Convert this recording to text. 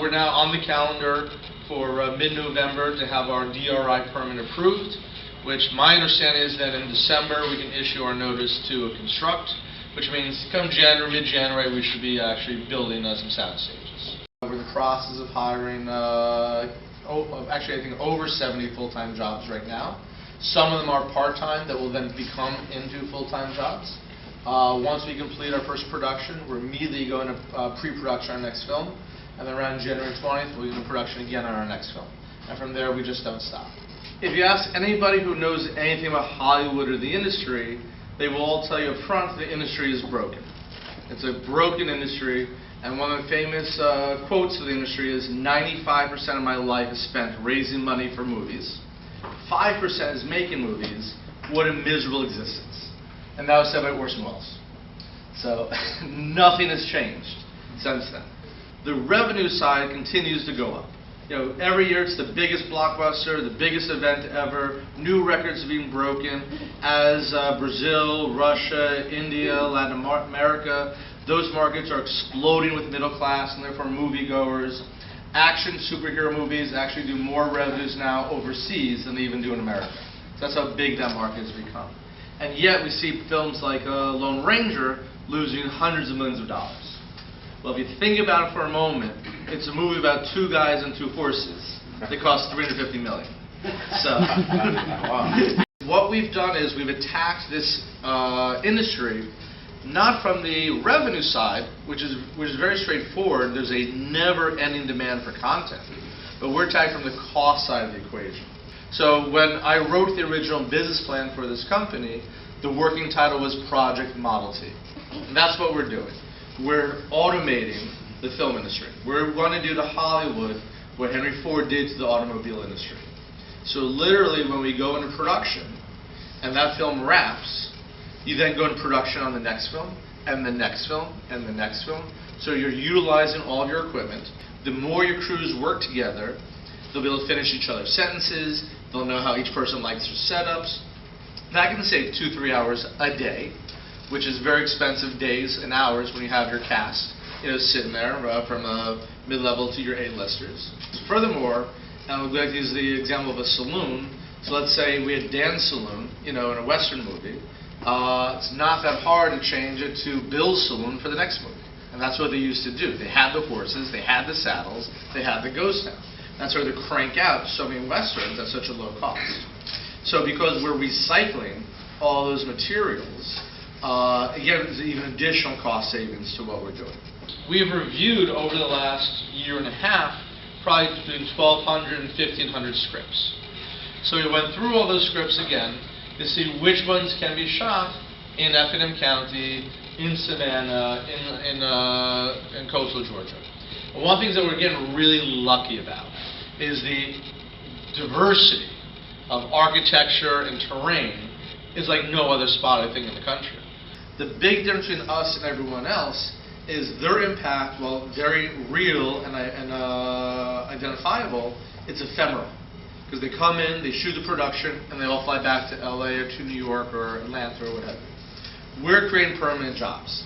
we're now on the calendar for mid-November to have our DRI permit approved, which my understanding is that in December we can issue our notice to construct, which means come January, mid-January, we should be actually building some sound stages. We're in the process of hiring, actually I think over 70 full-time jobs right now. Some of them are part-time that will then become into full-time jobs. Once we complete our first production, we're immediately going to pre-production on our next film, and then around January 20th, we'll do production again on our next film. And from there, we just don't stop. If you ask anybody who knows anything about Hollywood or the industry, they will all tell you up front the industry is broken. It's a broken industry, and one of the famous quotes of the industry is 95% of my life is spent raising money for movies. 5% is making movies. What a miserable existence. And that was said by Orson Welles. So nothing has changed since then. The revenue side continues to go up. You know, every year it's the biggest blockbuster, the biggest event ever. New records are being broken as Brazil, Russia, India, Latin America, those markets are exploding with middle class and therefore moviegoers. Action superhero movies actually do more revenues now overseas than they even do in America. So that's how big that market has become. And yet we see films like Lone Ranger losing hundreds of millions of dollars. Well, if you think about it for a moment, it's a movie about two guys and two horses that cost $350 million. So what we've done is we've attacked this industry not from the revenue side, which is very straightforward. There's a never-ending demand for content. But we're attacked from the cost side of the equation. So when I wrote the original business plan for this company, the working title was Project Model T. And that's what we're doing. We're automating the film industry. We're going to do to Hollywood what Henry Ford did to the automobile industry. So literally when we go into production and that film wraps, you then go into production on the next film, and the next film, and the next film. So you're utilizing all of your equipment. The more your crews work together, they'll be able to finish each other's sentences, they'll know how each person likes their setups. That can save 2-3 hours a day, which is very expensive days and hours when you have your cast, sitting there from a mid-level to your A-listers. Furthermore, and we'd like to use the example of a saloon. So let's say we had Dan's Saloon, in a Western movie. It's not that hard to change it to Bill's Saloon for the next movie. And that's what they used to do. They had the horses, they had the saddles, they had the ghost town. That's why they crank out so many Westerns at such a low cost. So because we're recycling all those materials, again, there's even additional cost savings to what we're doing. We've reviewed over the last year and a half probably between 1,200 and 1,500 scripts. So we went through all those scripts again to see which ones can be shot in Effingham County, in Savannah, in coastal Georgia. And one of the things that we're getting really lucky about is the diversity of architecture and terrain is like no other spot, I think, in the country. The big difference between us and everyone else is their impact, while very real and identifiable, it's ephemeral. Because they come in, they shoot the production, and they all fly back to LA or to New York or Atlanta or whatever. We're creating permanent jobs.